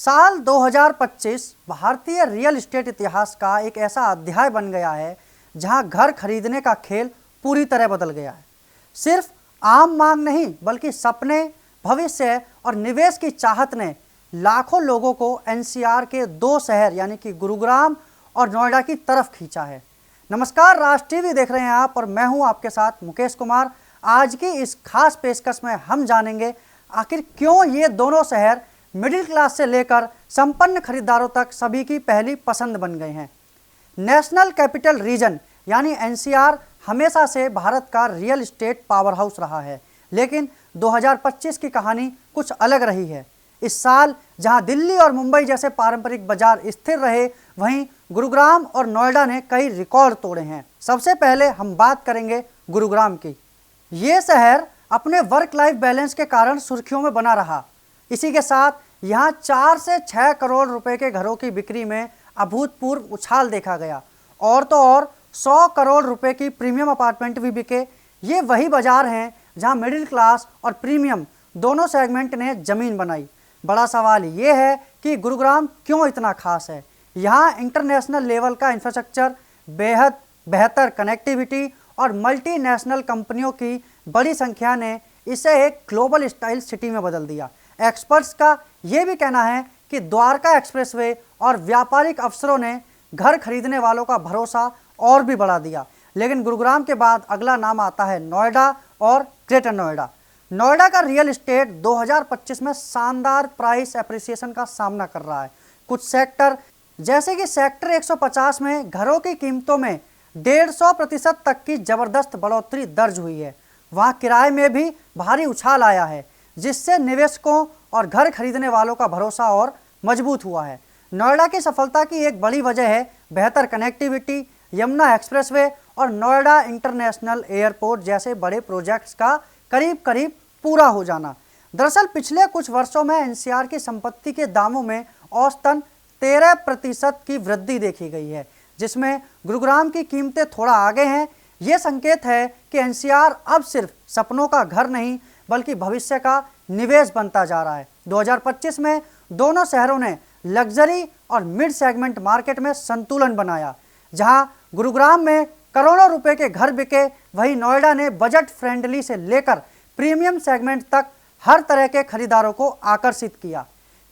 साल 2025 भारतीय real estate इतिहास का एक ऐसा अध्याय बन गया है जहां घर खरीदने का खेल पूरी तरह बदल गया है। सिर्फ आम मांग नहीं बल्कि सपने, भविष्य और निवेश की चाहत ने लाखों लोगों को एनसीआर के दो शहर यानी कि गुरुग्राम और नोएडा की तरफ खींचा है। नमस्कार, राज टीवी देख रहे हैं आप और मैं हूं आपके साथ मुकेश कुमार। आज की इस खास पेशकश में हम जानेंगे आखिर क्यों ये दोनों शहर मिडिल क्लास से लेकर संपन्न खरीदारों तक सभी की पहली पसंद बन गए हैं। नेशनल कैपिटल रीजन यानी एनसीआर हमेशा से भारत का रियल एस्टेट पावर हाउस रहा है, लेकिन 2025 की कहानी कुछ अलग रही है। इस साल जहां दिल्ली और मुंबई जैसे पारंपरिक बाजार स्थिर रहे, वहीं गुरुग्राम और नोएडा ने कई रिकॉर्ड तोड़े हैं। सबसे पहले हम बात करेंगे गुरुग्राम की। ये शहर अपने वर्क लाइफ बैलेंस के कारण सुर्खियों में बना रहा। इसी के साथ यहाँ 4 से 6 करोड़ रुपए के घरों की बिक्री में अभूतपूर्व उछाल देखा गया। और तो और 100 करोड़ रुपए की प्रीमियम अपार्टमेंट भी बिके। ये वही बाजार हैं जहाँ मिडिल क्लास और प्रीमियम दोनों सेगमेंट ने जमीन बनाई। बड़ा सवाल ये है कि गुरुग्राम क्यों इतना खास है। यहाँ इंटरनेशनल लेवल का इंफ्रास्ट्रक्चर, बेहद बेहतर कनेक्टिविटी और मल्टीनेशनल कंपनियों की बड़ी संख्या ने इसे एक ग्लोबल स्टाइल सिटी में बदल दिया। एक्सपर्ट्स का ये भी कहना है कि द्वारका एक्सप्रेसवे और व्यापारिक अवसरों ने घर खरीदने वालों का भरोसा और भी बढ़ा दिया। लेकिन गुरुग्राम के बाद अगला नाम आता है नोएडा और ग्रेटर नोएडा। नोएडा का रियल एस्टेट 2025 में शानदार प्राइस एप्रिसिएशन का सामना कर रहा है। कुछ सेक्टर जैसे कि सेक्टर 150 में घरों की कीमतों में 150% तक की जबरदस्त बढ़ोतरी दर्ज हुई है। वहाँ किराए में भी भारी उछाल आया है, जिससे निवेशकों और घर खरीदने वालों का भरोसा और मजबूत हुआ है। नोएडा की सफलता की एक बड़ी वजह है बेहतर कनेक्टिविटी, यमुना एक्सप्रेसवे और नोएडा इंटरनेशनल एयरपोर्ट जैसे बड़े प्रोजेक्ट्स का करीब करीब पूरा हो जाना। दरअसल पिछले कुछ वर्षों में एनसीआर की संपत्ति के दामों में औसतन 13% की वृद्धि देखी गई है, जिसमें गुरुग्राम की कीमतें थोड़ा आगे हैं। ये संकेत है कि एनसीआर अब सिर्फ सपनों का घर नहीं बल्कि भविष्य का निवेश बनता जा रहा है। 2025 में दोनों शहरों ने लग्जरी और मिड सेगमेंट मार्केट में संतुलन बनाया। जहां गुरुग्राम में करोड़ों रुपए के घर बिके, वहीं नोएडा ने बजट फ्रेंडली से लेकर प्रीमियम सेगमेंट तक हर तरह के खरीदारों को आकर्षित किया।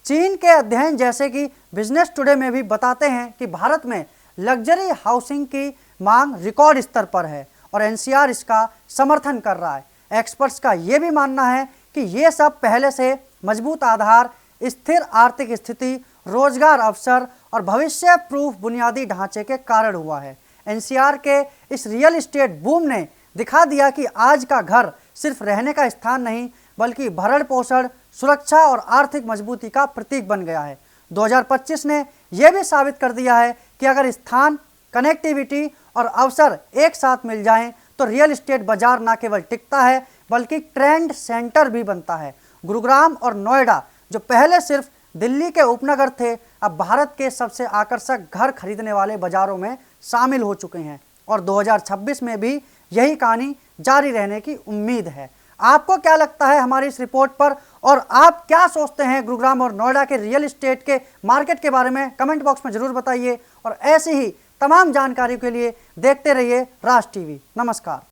चीन के अध्ययन जैसे कि बिजनेस टुडे में भी बताते हैं कि भारत में लग्जरी हाउसिंग की मांग रिकॉर्ड स्तर पर है और एनसीआर इसका समर्थन कर रहा है। एक्सपर्ट्स का ये भी मानना है कि ये सब पहले से मजबूत आधार, स्थिर आर्थिक स्थिति, रोजगार अवसर और भविष्य प्रूफ बुनियादी ढांचे के कारण हुआ है। एनसीआर के इस रियल एस्टेट बूम ने दिखा दिया कि आज का घर सिर्फ रहने का स्थान नहीं बल्कि भरण पोषण, सुरक्षा और आर्थिक मजबूती का प्रतीक बन गया है। 2025 ने यह भी साबित कर दिया है कि अगर स्थान, कनेक्टिविटी और अवसर एक साथ मिल जाएं तो रियल एस्टेट बाजार न केवल टिकता है बल्कि ट्रेंड सेंटर भी बनता है। गुरुग्राम और नोएडा जो पहले सिर्फ दिल्ली के उपनगर थे, अब भारत के सबसे आकर्षक घर खरीदने वाले बाजारों में शामिल हो चुके हैं और 2026 में भी यही कहानी जारी रहने की उम्मीद है। आपको क्या लगता है हमारी इस रिपोर्ट पर, और आप क्या सोचते हैं गुरुग्राम और नोएडा के रियल एस्टेट के मार्केट के बारे में? कमेंट बॉक्स में जरूर बताइए और ऐसी ही तमाम जानकारी के लिए देखते रहिए राज टीवी। नमस्कार।